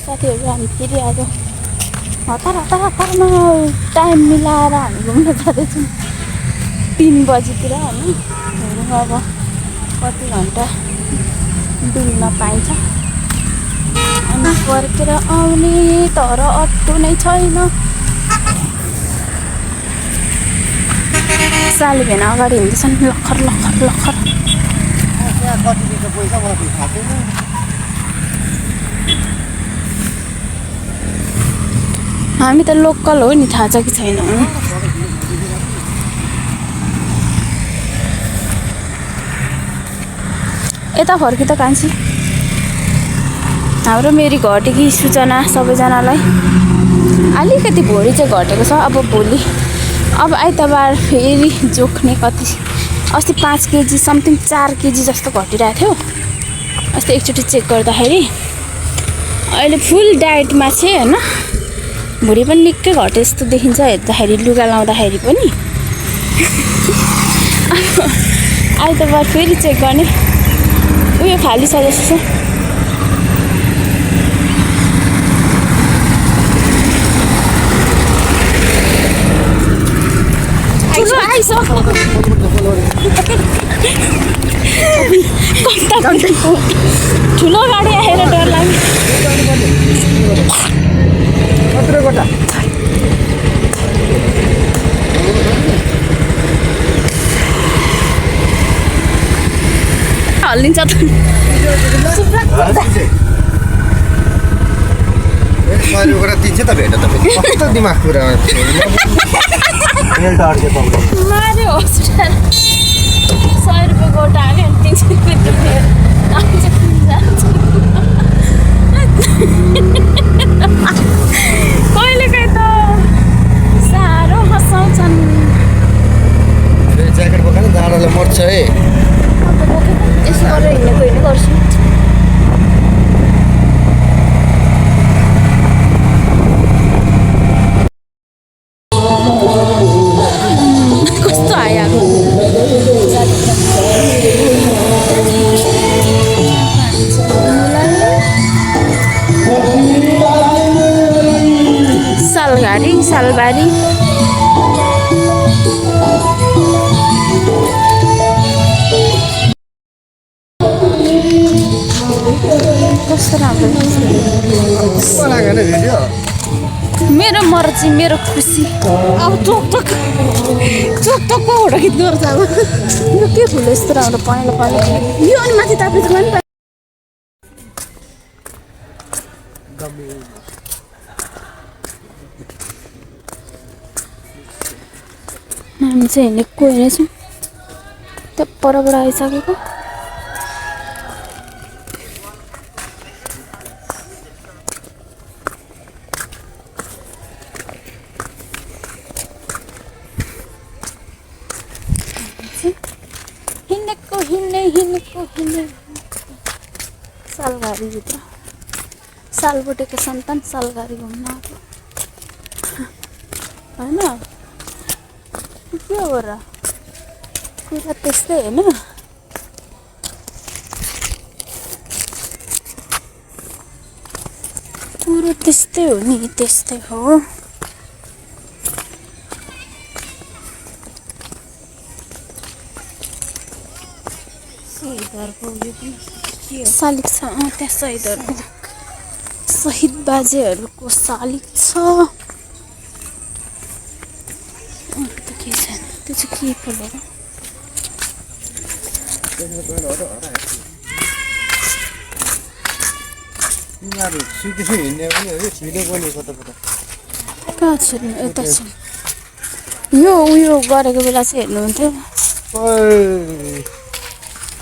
साथीहरू हामी फेरि आज हतारमा टाइम मिलाएर हामी घुम्न जाँदैछौँ 3 बजीतिर होइन। हेरौँ अब कति घन्टा डुल्न पाइन्छ। अनि फर्केर आउने तर अटो नै छैन। साली भेना अगाडि हिँड्दैछन् लखर लखर लखर। हामी त लोकल हो नि, थाहा छ कि छैन। यता फर्की त कान्छी। हाम्रो मेरी घटेकी सूचना सबैजनालाई। अलिकति भोलि चाहिँ घटेको छ। अब भोलि अब आइतबार फेरि जोख्ने कति अस्ति 5 केजी समथिङ 4 केजी जस्तो घटिरहेको थियो। अस्ति एकचोटि चेक गर्दाखेरि अहिले फुल डायटमा चाहिँ होइन। भुँडी पनि निकै घटे जस्तो देखिन्छ हेर्दाखेरि, लुगा लाउँदाखेरि पनि। आइतबार फेरि चेक गर्ने। उयो खाली छ जस्तो छ। ठुलो गाडी आएर डर लाग्यो। हल्लिन्छ त त भेट त दिमाग कुरा माऱ्यो हस्पिटल 100 रुपियाँ गोटा हाल्यो अनि 300 रुपियाँ कहिले काहीँ त साह्रो हँसाउँछन्। ज्याकेट बोकेर जाडोले मर्छ है। यसो गरेर हिँड्ने गर्छु। कस्तो आयो सालघारी सालबारी। कस्तो राम्रो मेरो मर्जी मेरो खुसी। अब टोक फोटो खिच्नु पर्छ। अब यो के फुल यस्तो राम्रो पहेँलो पहेँलो यो अनि माथि ताप्नु पनि हामी चाहिँ हिँडेको हिँडेछौँ त्यहाँ परबाट आइसकेको। हिँड्ने सालघारीभित्र सालबुटेको सन्तान सालघारी घुम्न आएको होइन। के हो र कुरा त्यस्तै होइन। कुरो त्यस्तै हो नि, त्यस्तै हो। शालिग छ त्यहाँ शहीदहरूको शहीद बाजेहरूको शालिग छ। त के छैन त्यो चाहिँ के फुल हो? कहाँ छ यता छ। यो उयो गरेको बेला चाहिँ हेर्नुहुन्थ्यो।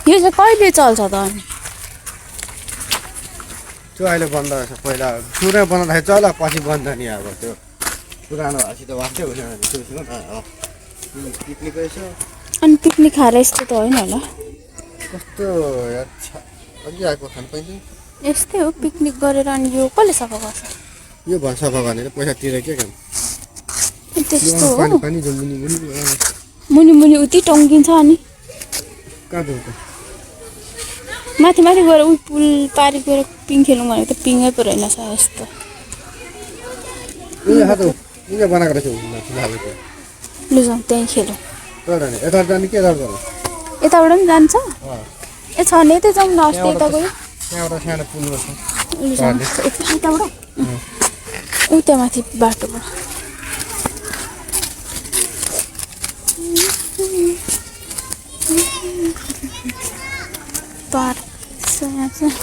यो चाहिँ कहिले चल्छ त? अनि त्यो अहिले बन्द रहेछ। पहिला सुरु बनाउँदाखेरि चल पछि बन्द नि। अब त्यो पुरानो भएपछि त वास्तै हुने त्यो पिकनिक रहेछ। अनि पिकनिक खाएर यस्तो त होइन होला। कस्तो अघि आएको खानु पाइन्छ यस्तै हो पिकनिक गरेर। अनि यो कसले सफा गर्छ? यो भन्छ सफा गर्ने पैसा तिरेर के काम त्यस्तो हो। पानी पानी मुनि मुनि उति टङ्गिन्छ। अनि कहाँ जान्छ माथि माथि गएर उही पुल पारि गएर पिङ खेलौँ भनेको त पिङै पो रहेनछ यस्तो यहाँ बनाएको रहेछ लु जाउँ त्यहीँ खेलौँ यता जाने के यता जाने यताबाट पनि जान्छ ए छ नि यतै जाउँ न अस्ति यता गयो त्यहाँबाट सानो पुल रहेछ लु जाउँ यताबाट ऊ त्यहाँ माथि बाटोबाट पार्क छ यहाँ चाहिँ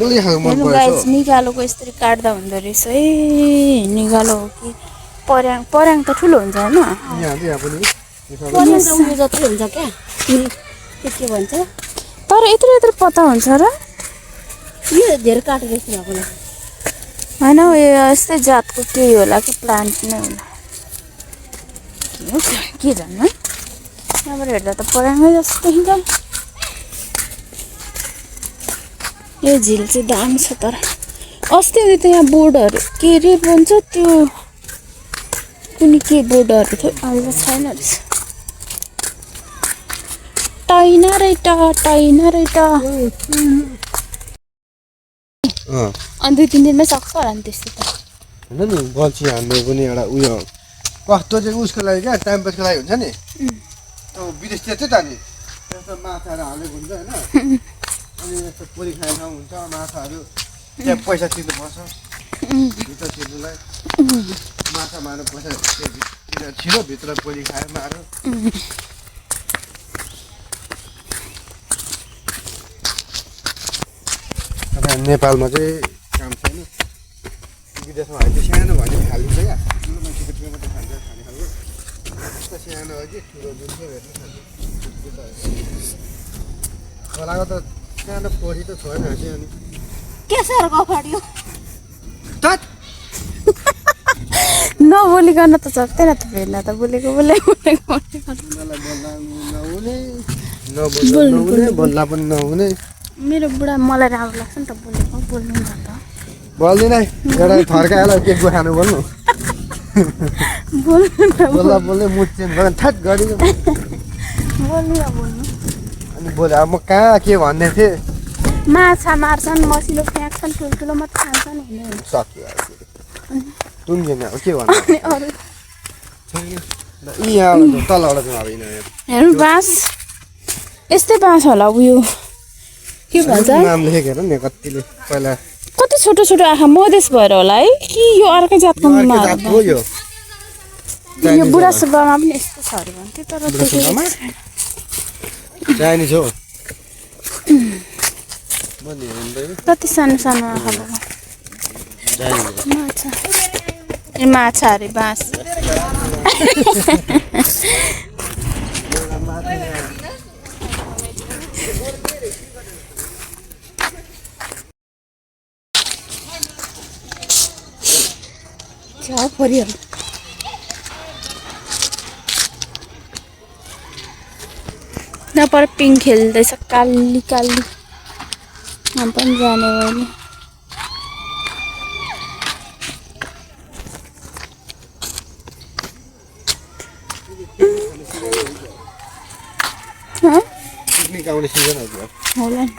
गाइस निगालोको यसरी काट्दा हुँदो रहेछ है निगालो हो कि पर्याङ पर्याङ त ठुलो हुन्छ होइन जत्रै हुन्छ क्या के भन्छ तर यत्रो यत्रो पत्ता हुन्छ र यो धेरै काटेको जस्तो भएको होइन उयो यस्तै जातको केही होला कि प्लान्ट नै होला के जान्नु यहाँबाट हेर्दा त पर्याङै जस्तो देखिन्छ यो झिल चाहिँ दामी छ तर अस्ति त यहाँ बोर्डहरू के रे भन्छ त्यो कुनै के बोर्डहरू थियो अहिले छैन रहेछ टाइना रहेछ अनि 2-3 दिनमै सक्छ होला नि त्यस्तो त होइन नि बल्छी हान्नु पनि एउटा उयो कस्तो चाहिँ उसको लागि क्या टाइम पासको लागि हुन्छ नि त्यो विदेशतिर चाहिँ जाने त्यस्तो माछाहरू हालेको हुन्छ होइन अनि यस्तो पोली खाने ठाउँ हुन्छ माछाहरू त्यहाँ पैसा तिर्नुपर्छ भित्र छिर्नुलाई माछा मार्नु पैसा छिरो भित्र पोली खायो मार्यो नेपालमा चाहिँ काम छैन विदेशमा भयो चाहिँ सानो भने हालिन्छ क्या ठुलो मान्छेको टिका मात्रै खान्छ खाने खालको यस्तो सानो हो कि ठुलो जुन चाहिँ हेर्नु खान्छ खोलाको त सानो पोखरी त छोडेन हाँसी अनि के साह्रो फाट्यो नबोलिकन त सक्दैन त भेट्न त बोलेको नहुने बोल्दा पनि नहुने मेरो बुढा मलाई राम्रो लाग्छ नि त बोलेको बोल्नु नि त बोल्दिनँ एउटा थर्काएर केक खानु बोल्नु बोल्दा बोल्दै मुड चेन्ज गरेर ठ्याट गरिदिनु अनि बोले अब म कहाँ के भन्दै थिएँ माछा मार्छन् मसिलो फ्याँक्छन् ठुल्ठुलो मात्रै खान्छन् हुने सक्यो तुङ्गिने अब के भन्नु यहाँ तलबाट चाहिँ अब हेर्नु बाँस यस्तै बाँस होला उयो के भन्छ नाम लेखेको हेर नि कतिले पहिला कति छोटो छोटो आँखा मधेस भएर होला है कि यो अर्कै जातको हो यो यो बुढा सुब्बामा पनि यस्तो छ अरे भन्थ्यो तर चाइनिज हो कति सानो सानो आँखा भयो माछा ए माछा अरे बाँस परिहरू यहाँ पर पिङ खेल्दैछ काली काली हम पनि जाने भयो नि पिकनिक आउने सिजन होला नि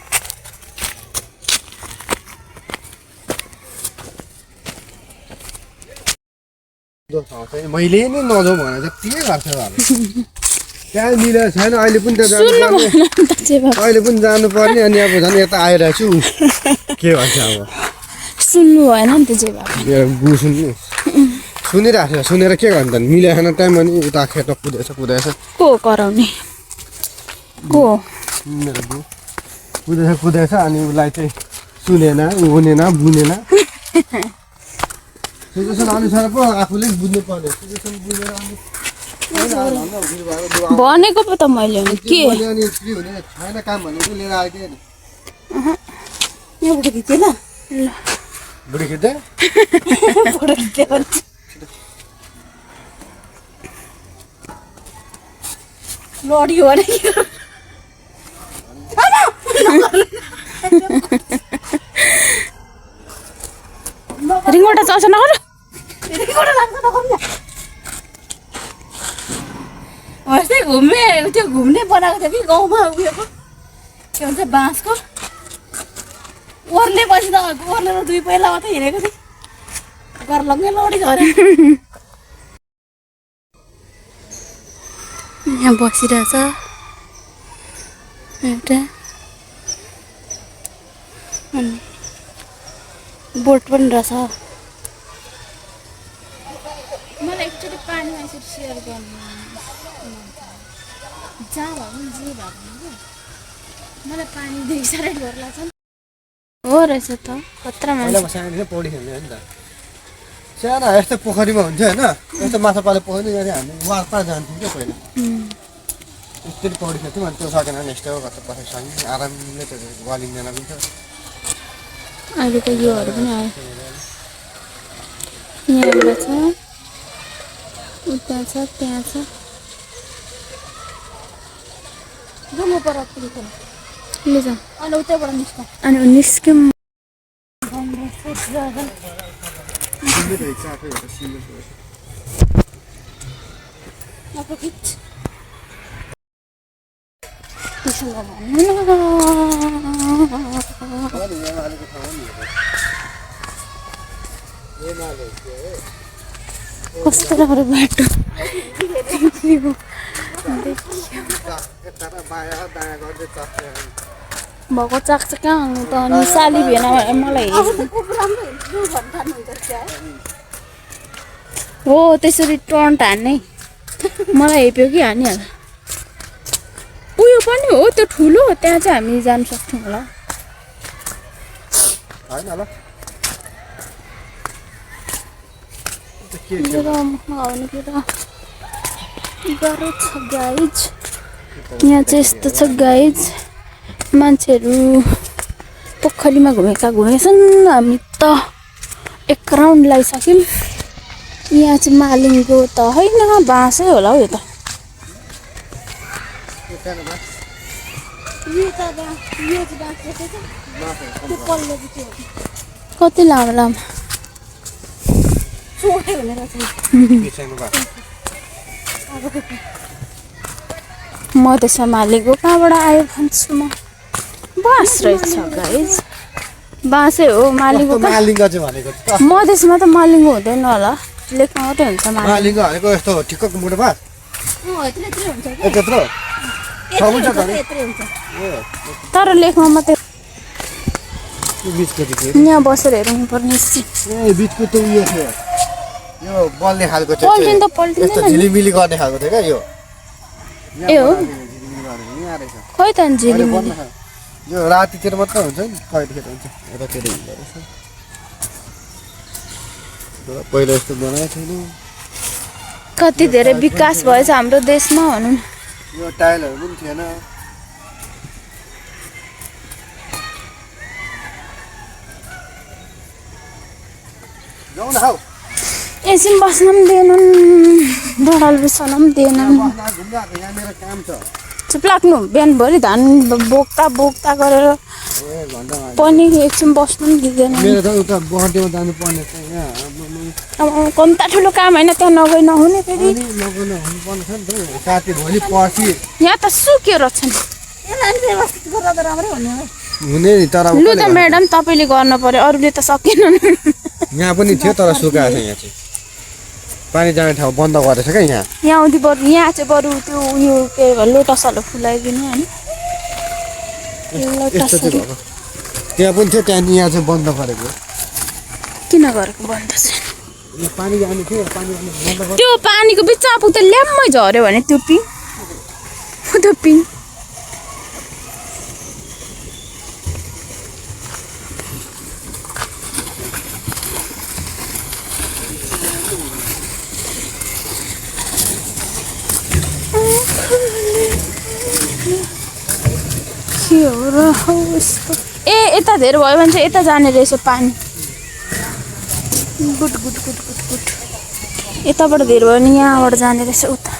मैले नै नजाउँ भने जति गर्छ त्यहाँ मिलेको छैन अहिले पनि त अहिले पनि जानुपर्ने अनि अब झन् यता आइरहेको छु के भन्छ अब सुन्नु भएन नि त जे भयो गु सुन्नु सुनिरहेको छ सुनेर के गर्नु त मिलेको छैन टाइम अनि उता खेत कुदेछ को कराउने को मेरो गु कुदेछ अनि उसलाई चाहिँ सुनेन हुनेन बुनेन सिचुएसन अनुसार पो आफूले बुझ्नु पर्ने सिचुएसन बुझेर भनेको पो त मैले अनि के अनि फ्री हुने छैन काम भनेको लिएर आएको नि यहाँ बुढी खिच्यो ल बुढी खिच्दै फोटो खिच्यो भन्छ लडियो भने रिङबाट चल्छ नगर रिङबाट लाग्छ नगर्नु त्यो घुम्ने बनाएको थियो कि गाउँमा उयोको के भन्छ बाँसको ओर्ले पछि त ओर्लेर 2 पहिला मात्रै हिँडेको थिएँ घर लग्ने लडी झरे यहाँ बसिरहेछ एउटा अनि बोट पनि रहेछ मलाई एकचोटि पानीमा यसरी सेयर गर्नु जहाँ भए पनि जे भए पनि क्या मलाई पानीदेखि साह्रै डर लाग्छ नि हो रहेछ त खतरा मान्छे पहिला सानो पौडी खेल्ने हो नि त सानो यस्तो पोखरीमा हुन्थ्यो होइन यस्तो माछा पाले पोखरी गरी हामी वार पार जान्थ्यौँ क्या पहिला यस्तरी पौडी खेल्थ्यौँ अनि त्यो सकेन भने यस्तो गर्छ पछाडिसँग आरामले त्यो वालिँदैन पनि थियो अहिले त योहरू पनि आयो यहाँ एउटा छ उता छ त्यहाँ छ जाउँ पर पुगेको ले जाउँ अनि उतैबाट निस्कौँ अनि निस्क्यौँ कस्तो राम्रो बाटो भएको चाक चाहिँ कहाँ आउनु त अनि साली भेन भने मलाई हो त्यसरी टर्न हान्ने मलाई हेप्यो कि हानिहाल्छ उयो पनि हो त्यो ठुलो त्यहाँ चाहिँ हामी जानु सक्छौँ होला गाह्रो छ गाइज यहाँ चाहिँ यस्तो छ गाइज मान्छेहरू पोखरीमा घुमेछन् हामी त एक राउन्ड लगाइसक्यौँ यहाँ चाहिँ मालिङको त होइन बाँसै होला हौ यो त कति लामो लामो मधेसमा मालिकको कहाँबाट आयो भन्छु म बाँस रहेछ गाइज बाँसै हो मालिकको मधेसमा त मालिङ्गो हुँदैन होला लेखमा मात्रै हुन्छ मालिङ्गो भनेको यस्तो ठिक्कको मुटो बाँस त्यत्रो तर लेखमा मात्रै यहाँ बसेर हेर्नु पर्ने बिचको त उयो थियो यो बल्ने खालको पल्टिन त पल्टिँदैन झिलिमिली गर्ने खालको थियो क्या यो ए हो खै त झिलिमिली यो रातितिर मात्रै हुन्छ नि कहिलेखेर हुन्छ यतातिर हुँदो रहेछ पहिला यस्तो बनाएको छैन कति धेरै विकास भएछ हाम्रो देशमा भनौँ यो टाइलहरू पनि थिएन जाउँ न हौ एकछिन बस्न पनि दिएनन् डडाल बिसाउन पनि दिएनन् यहाँ मेरो काम छ चुप लाग्नु बिहानभरि धान बोक्ता बोक्ता गरेर पनि एकछिन बस्नु पनि दिँदैन मेरो त उता बहटेमा जानु पर्ने छ यहाँ अब कम्ता ठुलो काम होइन त्यहाँ नगई नहुने फेरि नगर्नु हुनुपर्ने छ नि त साथी भोलि पर्सि यहाँ त सुक्यो रहेछन् हुने नि तर लु त म्याडम तपाईँले गर्नु पर्यो अरूले त सकेनन् यहाँ पनि थियो तर सुकाएको छ यहाँ चाहिँ पानी जाने ठाउँ बन्द गरेछ क्या यहाँ यहाँ आउँदै बरु यहाँ चाहिँ बरु त्यो उयो के लोटसहरू फुलाइदिने होइन यस्तो चाहिँ भएको त्यहाँ पनि थियो त्यहाँदेखि यहाँ चाहिँ बन्द गरेको किन गरेको बन्द चाहिँ यहाँ पानी जाने थियो पानी जाने बन्द गरेको त्यो पानीको बिचमा पुग्दा ल्याम्मै झऱ्यो भने त्यो पिङ ए यता धेरै भयो भने चाहिँ यता जाने रहेछ पानी गुट गुट गुट गुट गुट यताबाट धेरै भयो भने यहाँबाट जाने रहेछ उता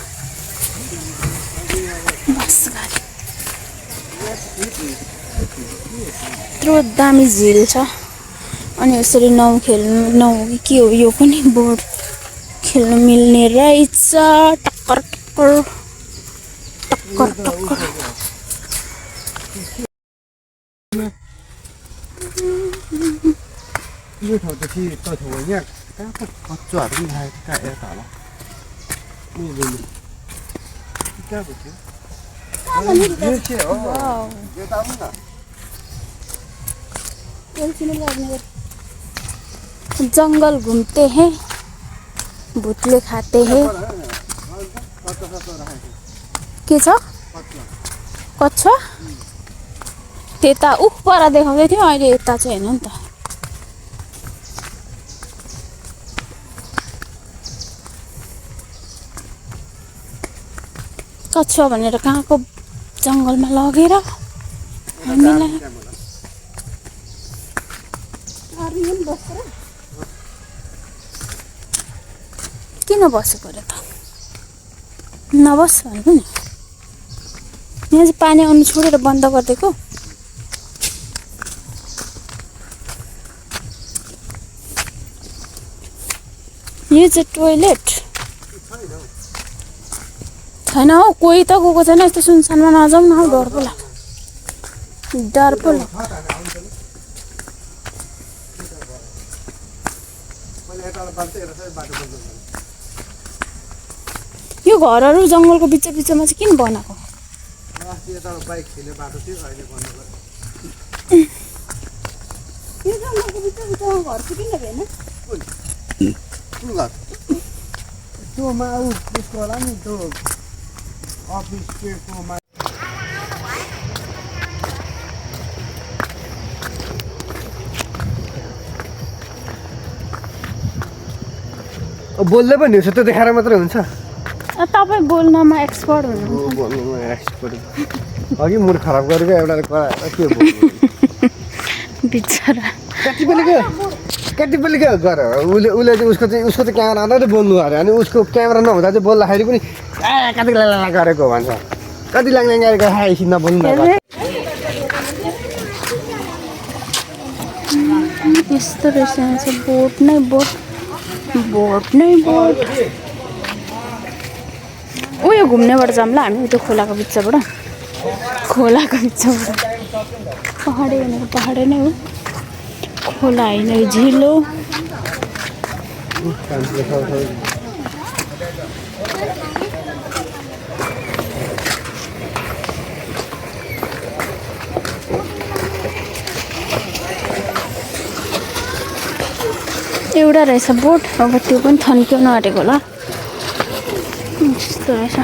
बस गाडी यत्रो दामी झिल छ अनि यसरी नाउ खेल्नु नाउ के हो यो पनि बोर्ड खेल्नु मिल्ने रहेछ टक्कर टक्कर यो ठाउँ त कि त ठाउँ यहाँ कहाँ त कच्चोहरू पनि राखेको कहाँ यता होला कहाँ भयो यो चाहिँ हो यता पनि न जंगल घूमते हैं भूतले खाते हैं के छ कच्छा त्यता उख पर देखाउँदै थियो अहिले यता चाहिँ हैन नि त कच्छा भनेर कहाँको जंगलमा लगेर हामीलाई किन बसेको रे त नबस भन्नु नि यहाँ चाहिँ पानी आउनु छोडेर बन्द गरिदिएको यो चाहिँ टोइलेट छैन हौ कोही त गएको छैन यस्तो सुनसानमा नजाउँ न हौ डर पो लाग्छ यो घरहरू जङ्गलको बिच बिचमा चाहिँ किन बनाएको बोल्दै पनि हुन्छ त्यो देखाएर मात्रै हुन्छ तपाईँ बोल्नमा एक्सपर्ट हुनुहुन्छ बोल्नुमा एक्सपर्ट अघि मुड खराब गरेको एउटा के बिचरा कतिपल्ट के गर उसले चाहिँ उसको चाहिँ क्यामेरा आउँदा चाहिँ बोल्नु अरे अनि उसको क्यामेरा नहुँदा चाहिँ बोल्दाखेरि पनि कति लाग्ला गरेको भन्छ कति लाग्ने गरेको एकछिन नबोल्नु यस्तो रहेछ बोट नै बोट उयो घुम्नेबाट जाऊँ ल हामी त्यो खोलाको बिचबाट पहाडे भनेको पहाडे नै हो खोला होइन झिल हो एउटा रहेछ बोट अब त्यो पनि थन्किनु आँटेको होला यस्तो रहेछ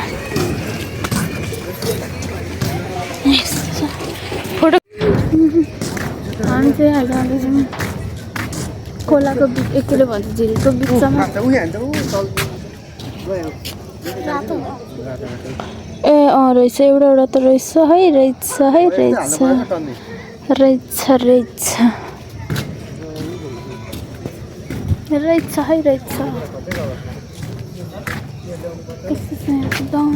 फोटो हामी चाहिँ अहिले जाँदैछौँ खोलाको बिच एकले भन्छ झिलको बिचमा ए रहेछ एउटा त रहेछ रहेछ एकदम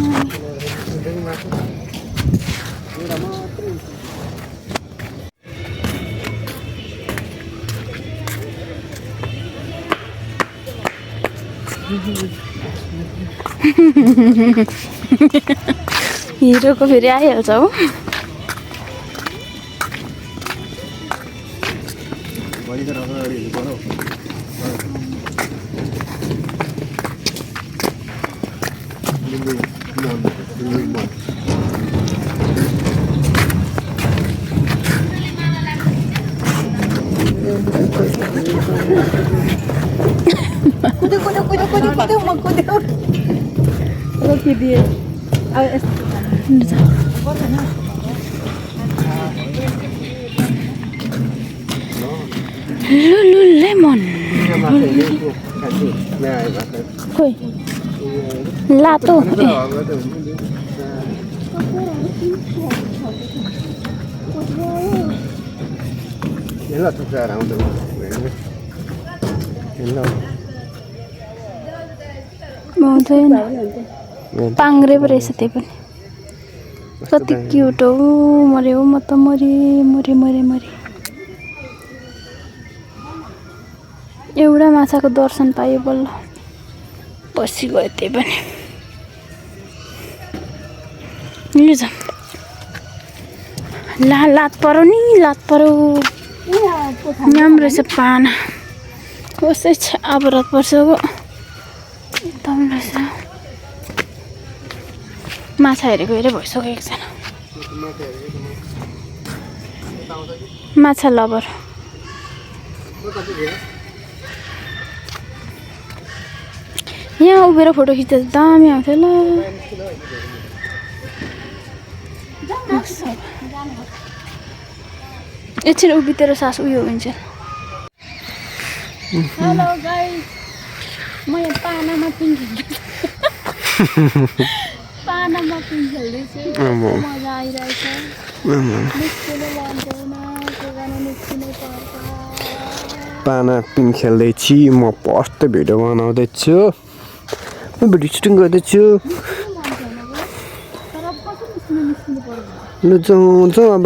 हिरोको फेरि आइहाल्छ हो Lululemon. Koi. Lato. Mountain. Pangre pun रहेछ त्यही पनि कति क्युट हो मरे हो म त मरे एउटा माछाको दर्शन पायो बल्ल पसी गयो त्यही पनि यो छ लात परो नि लात परो यहाँ रहेछ पाना कसै छ अब रात पर्छ गो एकदम रहेछ माछा हेरेको हेरे भइसक्यो एकजना माछा लभर यहाँ उभिएर फोटो खिच्दा दामी आउँथ्यो ल एकछिन उभि तेरो सास उयो हुन्छ हेलो गाइस म यहाँ पानामा पिङ पानामा पिङ खेल्दैछु मजा आइरहेछ निस्किनु मान्दैन निस्किनु पर्छ पाना पिङ खेल्दैछु म फर्स्ट भिडियो बनाउँदैछु म भिडियो सुटिङ गर्दैछु ल जाउँ अब